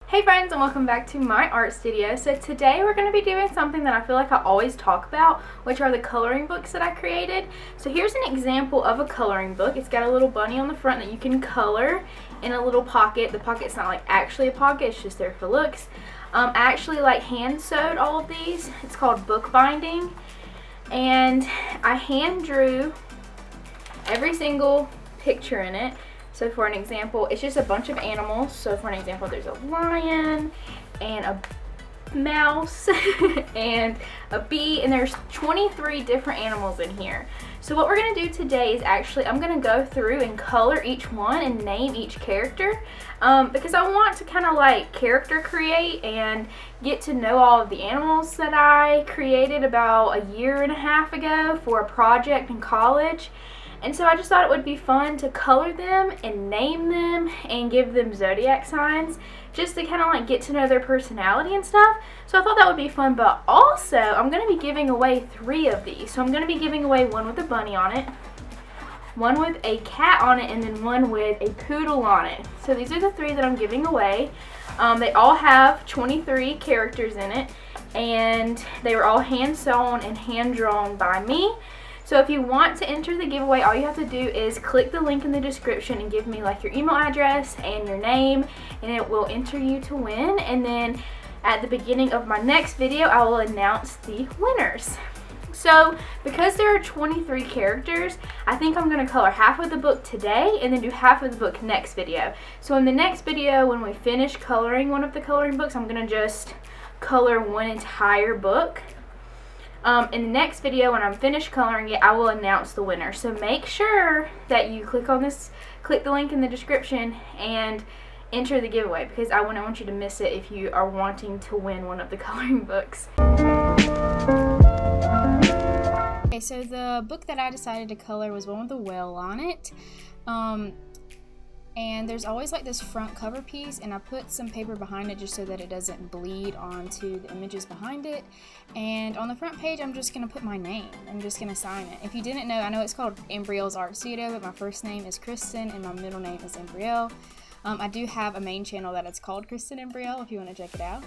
Hey friends, and welcome back to my art studio. So today we're going to be doing something that I feel like I always talk about, which are the coloring books that I created. So here's an example of a coloring book. It's got a little bunny on the front that you can color in a little pocket. The pocket's not like actually a pocket, it's just there for looks. I actually hand sewed all of these. It's called book binding, and I hand drew every single picture in it. So for an example, it's just a bunch of animals. So for an example, there's a lion and a mouse and a bee, and there's 23 different animals in here. So what we're going to do today is actually I'm going to go through and color each one and name each character because I want to kind of like character create and get to know all of the animals that I created about a year and a half ago for a project in college. And so I just thought it would be fun to color them and name them and give them zodiac signs just to kind of like get to know their personality and stuff. So I thought that would be fun, but also I'm going to be giving away 3 of these. So I'm going to be giving away one with a bunny on it, one with a cat on it, and then one with a poodle on it. So these are the 3 that I'm giving away. They all have 23 characters in it, and they were all hand sewn and hand drawn by me. So if you want to enter the giveaway, all you have to do is click the link in the description and give me like your email address and your name, and it will enter you to win. And then at the beginning of my next video, I will announce the winners. So because there are 23 characters, I think I'm going to color half of the book today and then do half of the book next video. So in the next video, when we finish coloring one of the coloring books, I'm going to just color one entire book. In the next video, when I'm finished coloring it, I will announce the winner. So make sure that you click the link in the description and enter the giveaway, because I wouldn't want you to miss it if you are wanting to win one of the coloring books. Okay, so the book that I decided to color was one with a whale on it. And there's always like this front cover piece, and I put some paper behind it just so that it doesn't bleed onto the images behind it. And on the front page, I'm just going to put my name. I'm just going to sign it. If you didn't know, I know it's called Embriel's Art Studio, but my first name is Kristen and my middle name is Embriel. I do have a main channel that it's called Kristen Embriel if you want to check it out.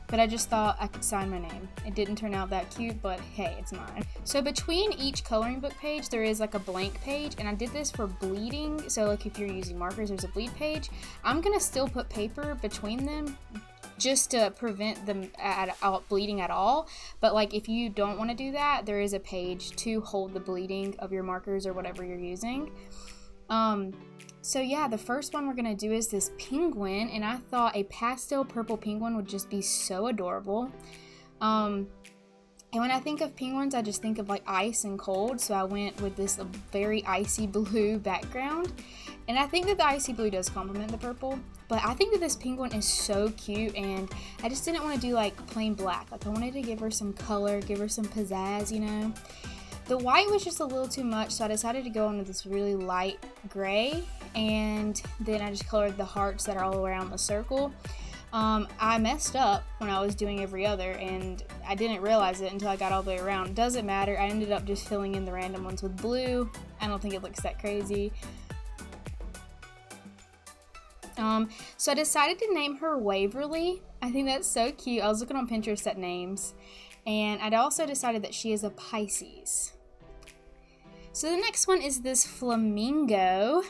But I just thought I could sign my name. It didn't turn out that cute, but hey, it's mine. So between each coloring book page, there is like a blank page, and I did this for bleeding. So like if you're using markers, there's a bleed page. I'm gonna still put paper between them just to prevent them bleeding at all. But like if you don't want to do that, there is a page to hold the bleeding of your markers or whatever you're using. So yeah, the first one we're going to do is this penguin, and I thought a pastel purple penguin would just be so adorable. And when I think of penguins, I just think of like ice and cold, so I went with this very icy blue background. And I think that the icy blue does complement the purple, but I think that this penguin is so cute, and I just didn't want to do like plain black. Like I wanted to give her some color, give her some pizzazz, you know. The white was just a little too much, so I decided to go in with this really light gray, and then I just colored the hearts that are all around the circle. I messed up when I was doing every other, and I didn't realize it until I got all the way around. Doesn't matter, I ended up just filling in the random ones with blue. I don't think it looks that crazy. So I decided to name her Waverly. I think that's so cute. I was looking on Pinterest at names, and I'd also decided that she is a Pisces. So the next one is this Flamingo,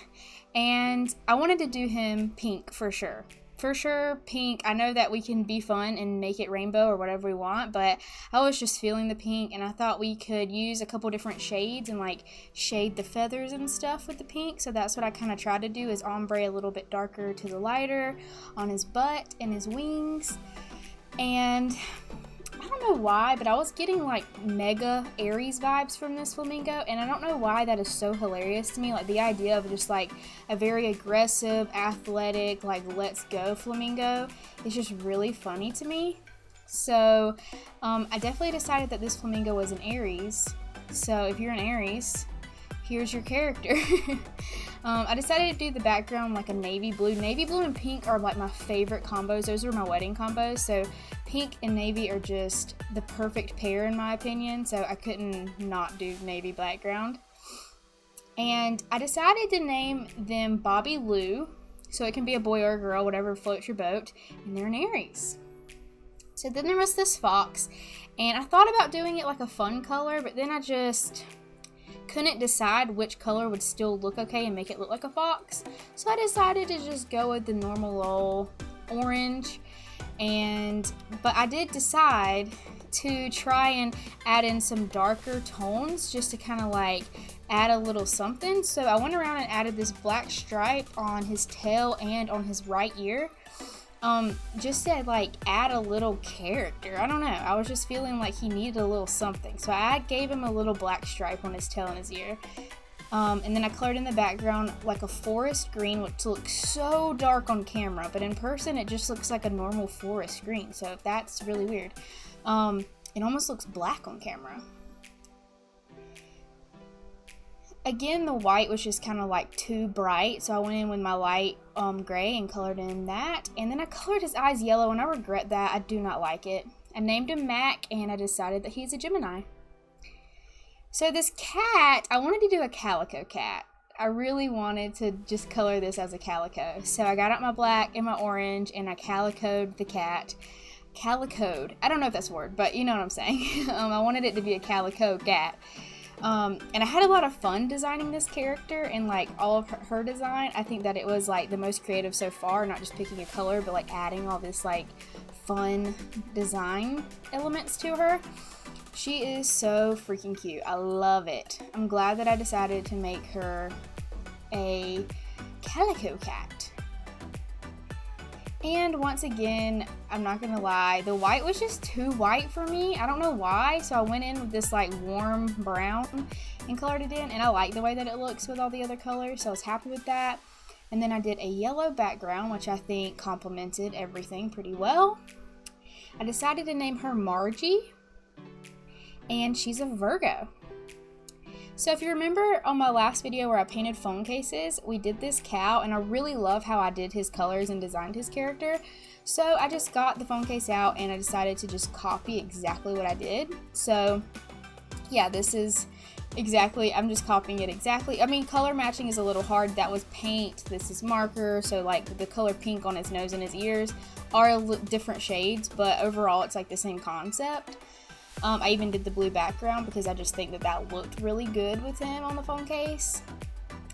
and I wanted to do him pink for sure. For sure, pink. I know that we can be fun and make it rainbow or whatever we want, but I was just feeling the pink, and I thought we could use a couple different shades and like shade the feathers and stuff with the pink. So that's what I kind of tried to do, is ombre a little bit darker to the lighter on his butt and his wings. And I don't know why, but I was getting like mega Aries vibes from this flamingo, and I don't know why that is so hilarious to me. Like the idea of just like a very aggressive, athletic, like let's go flamingo is just really funny to me. So I definitely decided that this flamingo was an Aries. So if you're an Aries, here's your character. I decided to do the background like a navy blue. Navy blue and pink are like my favorite combos. Those are my wedding combos. So pink and navy are just the perfect pair in my opinion. So I couldn't not do navy background. And I decided to name them Bobby Lou. So it can be a boy or a girl, whatever floats your boat, and they're an Aries. So then there was this fox, and I thought about doing it like a fun color, but then I just couldn't decide which color would still look okay and make it look like a fox. So I decided to just go with the normal old orange, but I did decide to try and add in some darker tones just to kind of like add a little something. So I went around and added this black stripe on his tail and on his right ear, just to like add a little character. I don't know, I was just feeling like he needed a little something, so I gave him a little black stripe on his tail and his ear. And then I colored in the background like a forest green, which looks so dark on camera, but in person it just looks like a normal forest green, so that's really weird. It almost looks black on camera. Again, the white was just kind of like too bright, so I went in with my light gray and colored in that. And then I colored his eyes yellow, and I regret that. I do not like it. I named him Mac, and I decided that he's a Gemini. So this cat, I wanted to do a calico cat. I really wanted to just color this as a calico. So I got out my black and my orange, and I calicoed the cat. Calicoed. I don't know if that's a word, but you know what I'm saying. I wanted it to be a calico cat. And I had a lot of fun designing this character, and like all of her design, I think that it was like the most creative so far, not just picking a color, but like adding all this like fun design elements to her. She is so freaking cute. I love it. I'm glad that I decided to make her a calico cat. And once again, I'm not gonna lie, the white was just too white for me. I don't know why, so I went in with this like warm brown and colored it in, and I like the way that it looks with all the other colors, so I was happy with that. And then I did a yellow background, which I think complemented everything pretty well. I decided to name her Margie, and she's a Virgo. So if you remember on my last video where I painted phone cases, we did this cow, and I really love how I did his colors and designed his character. So I just got the phone case out and I decided to just copy exactly what I did. So yeah, this is exactly, I'm just copying it exactly. I mean, color matching is a little hard. That was paint, this is marker, so like the color pink on his nose and his ears are different shades, but overall it's like the same concept. I even did the blue background because I just think that that looked really good with him on the phone case.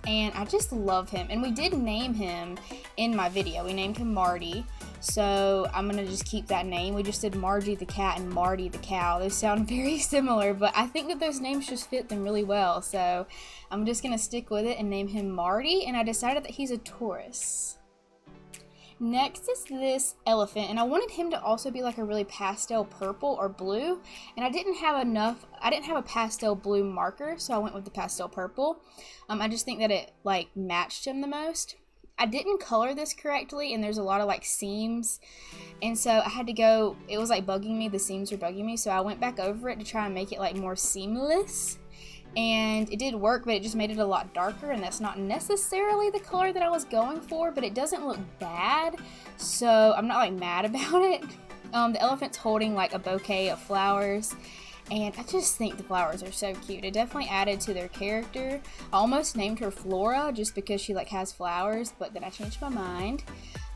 And I just love him. And we did name him in my video. We named him Marty. So I'm going to just keep that name. We just did Margie the cat and Marty the cow. Those sound very similar, but I think that those names just fit them really well. So I'm just going to stick with it and name him Marty. And I decided that he's a Taurus. Next is this elephant, and I wanted him to also be like a really pastel purple or blue, and I didn't have a pastel blue marker, so I went with the pastel purple. I just think that it like matched him the most. I didn't color this correctly, and there's a lot of like seams, and so I had to go, it was like bugging me, the seams were bugging me, so I went back over it to try and make it like more seamless. And it did work, but it just made it a lot darker, and that's not necessarily the color that I was going for, but it doesn't look bad, so I'm not like mad about it. The elephant's holding like a bouquet of flowers, and I just think the flowers are so cute. It definitely added to their character. I almost named her Flora just because she like has flowers, but then I changed my mind.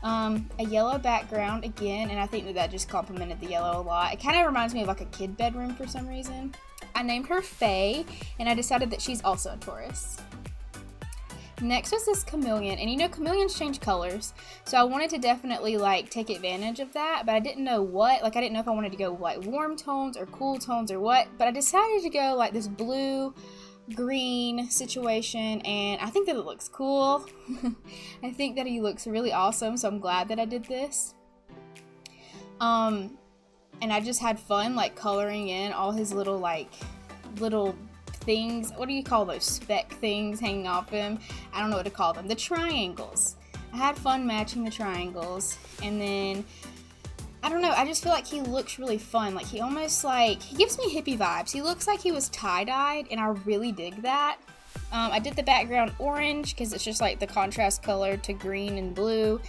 A yellow background again, and I think that that just complemented the yellow a lot. It kind of reminds me of like a kid bedroom for some reason. I named her Faye, and I decided that she's also a Taurus. Next was this chameleon, and you know chameleons change colors, so I wanted to definitely like take advantage of that, but I didn't know what, like I didn't know if I wanted to go like warm tones or cool tones or what, but I decided to go like this blue green situation, and I think that it looks cool. I think that he looks really awesome, so I'm glad that I did this. And I just had fun like coloring in all his little things. What do you call those speck things hanging off him? I don't know what to call them. The triangles. I had fun matching the triangles. And then, I don't know, I just feel like he looks really fun. Like he almost like, he gives me hippie vibes. He looks like he was tie-dyed, and I really dig that. I did the background orange because it's just like the contrast color to green and blue,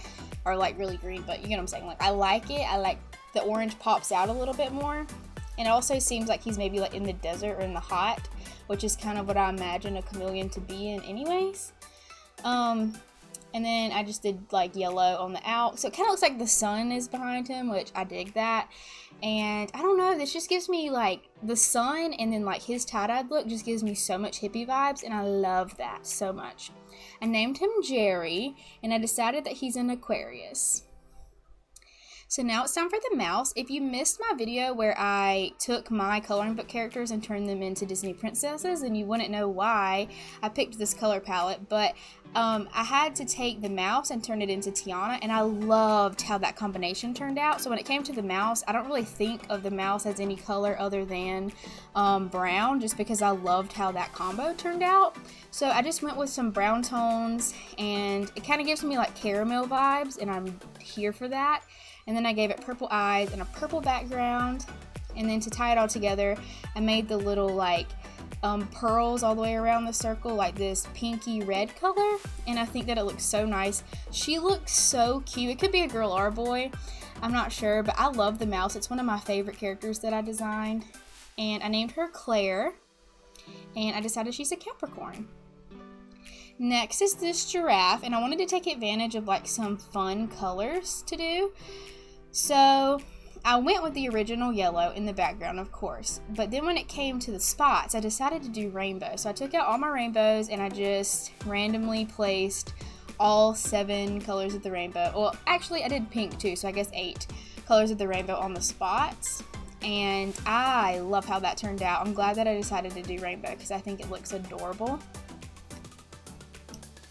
or like really green, but you get what I'm saying. Like I like it. I like the orange pops out a little bit more, and it also seems like he's maybe like in the desert or in the hot, which is kind of what I imagine a chameleon to be in anyways. And then I just did like yellow on the out. So it kind of looks like the sun is behind him, which I dig that. And I don't know, this just gives me like the sun and then like his tie-dyed look just gives me so much hippie vibes, and I love that so much. I named him Jerry, and I decided that he's an Aquarius. So now it's time for the mouse. If you missed my video where I took my coloring book characters and turned them into Disney princesses, then you wouldn't know why I picked this color palette, but I had to take the mouse and turn it into Tiana, and I loved how that combination turned out. So when it came to the mouse, I don't really think of the mouse as any color other than brown, just because I loved how that combo turned out. So I just went with some brown tones, and it kind of gives me like caramel vibes, and I'm here for that. And then I gave it purple eyes and a purple background. And then to tie it all together, I made the little like pearls all the way around the circle, like this pinky red color. And I think that it looks so nice. She looks so cute. It could be a girl or a boy, I'm not sure, but I love the mouse. It's one of my favorite characters that I designed. And I named her Claire. And I decided she's a Capricorn. Next is this giraffe, and I wanted to take advantage of like some fun colors to do. So I went with the original yellow in the background, of course, but then when it came to the spots, I decided to do rainbow. So I took out all my rainbows and I just randomly placed all 7 colors of the rainbow. Well, actually I did pink too, so I guess 8 colors of the rainbow on the spots. And I love how that turned out. I'm glad that I decided to do rainbow because I think it looks adorable.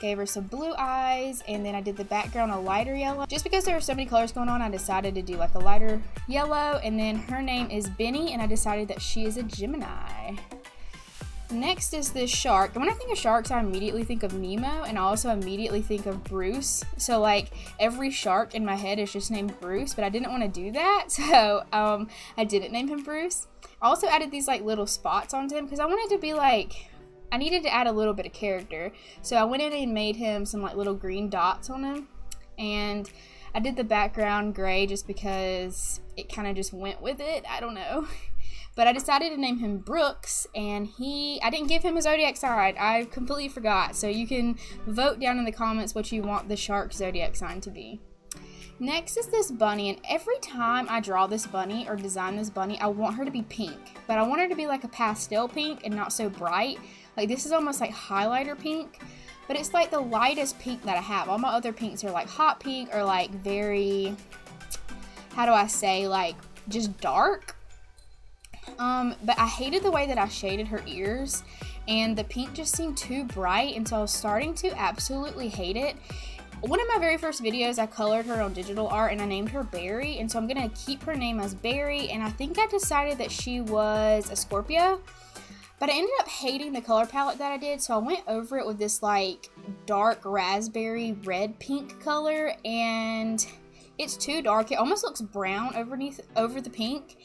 Gave her some blue eyes, and then I did the background a lighter yellow. Just because there were so many colors going on, I decided to do like a lighter yellow. And then her name is Benny, and I decided that she is a Gemini. Next is this shark. And when I think of sharks, I immediately think of Nemo, and I also immediately think of Bruce. So like every shark in my head is just named Bruce, but I didn't want to do that, so I didn't name him Bruce. I also added these like little spots onto him because I wanted to be like, I needed to add a little bit of character. So I went in and made him some like little green dots on him. And I did the background gray just because it kind of just went with it. I don't know. But I decided to name him Brooks, and I didn't give him a zodiac sign. I completely forgot. So you can vote down in the comments what you want the shark zodiac sign to be. Next is this bunny, and every time I draw this bunny or design this bunny, I want her to be pink. But I want her to be like a pastel pink and not so bright. Like this is almost like highlighter pink, but it's like the lightest pink that I have. All my other pinks are like hot pink or like very, how do I say, like just dark. But I hated the way that I shaded her ears, and the pink just seemed too bright, and so I was starting to absolutely hate it. One of my very first videos, I colored her on digital art and I named her Berry, and so I'm gonna keep her name as Berry, and I think I decided that she was a Scorpio. But I ended up hating the color palette that I did, so I went over it with this like dark raspberry red pink color, and it's too dark. It almost looks brown over the pink,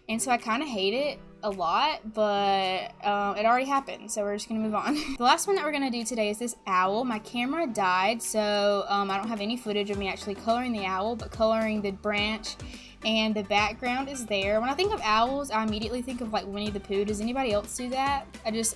and so I kind of hate it a lot, but it already happened, so we're just gonna move on. The last one that we're gonna do today is this owl. My camera died, so I don't have any footage of me actually coloring the owl, but coloring the branch, and the background is there. When I think of owls, I immediately think of like Winnie the Pooh. Does anybody else do that?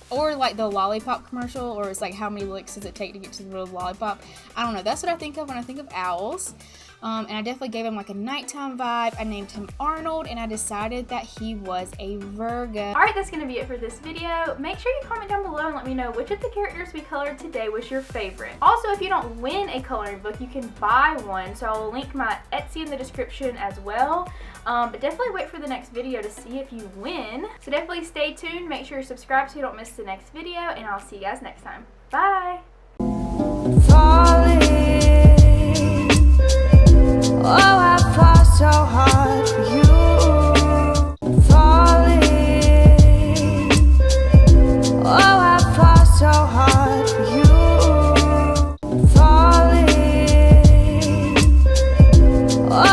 Or like the lollipop commercial, or it's like how many licks does it take to get to the little lollipop? I don't know. That's what I think of when I think of owls. And I definitely gave him like a nighttime vibe. I named him Arnold, and I decided that he was a Virgo. Alright, that's going to be it for this video. Make sure you comment down below and let me know which of the characters we colored today was your favorite. Also, if you don't win a coloring book, you can buy one. So I will link my Etsy in the description as well. But definitely wait for the next video to see if you win. So definitely stay tuned. Make sure you're subscribed so you don't miss the next video, and I'll see you guys next time. Bye!